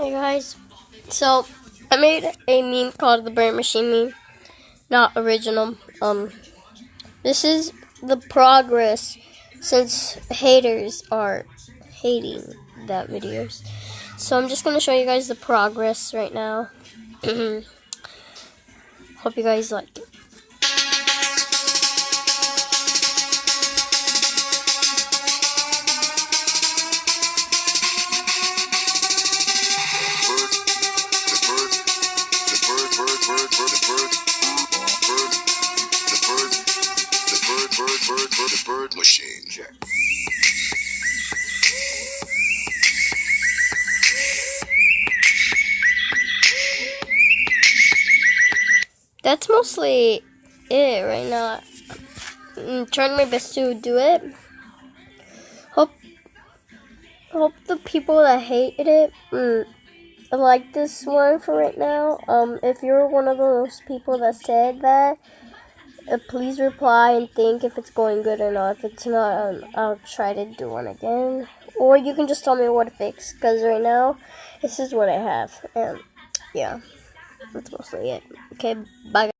Hey guys, so I made a meme called the Burnt Machine meme, not original. This is the progress since haters are hating that videos. So I'm just gonna show you guys the progress right now. Hope you guys like it. The bird machine. Check. That's mostly it right now. I'm trying my best to do it. Hope the people that hated it like this one for right now. If you're one of those people that said that, please reply and think if it's going good or not. If it's not, I'll try to do one again. Or you can just tell me what to fix, because right now, this is what I have. And yeah, that's mostly it. Okay, bye guys.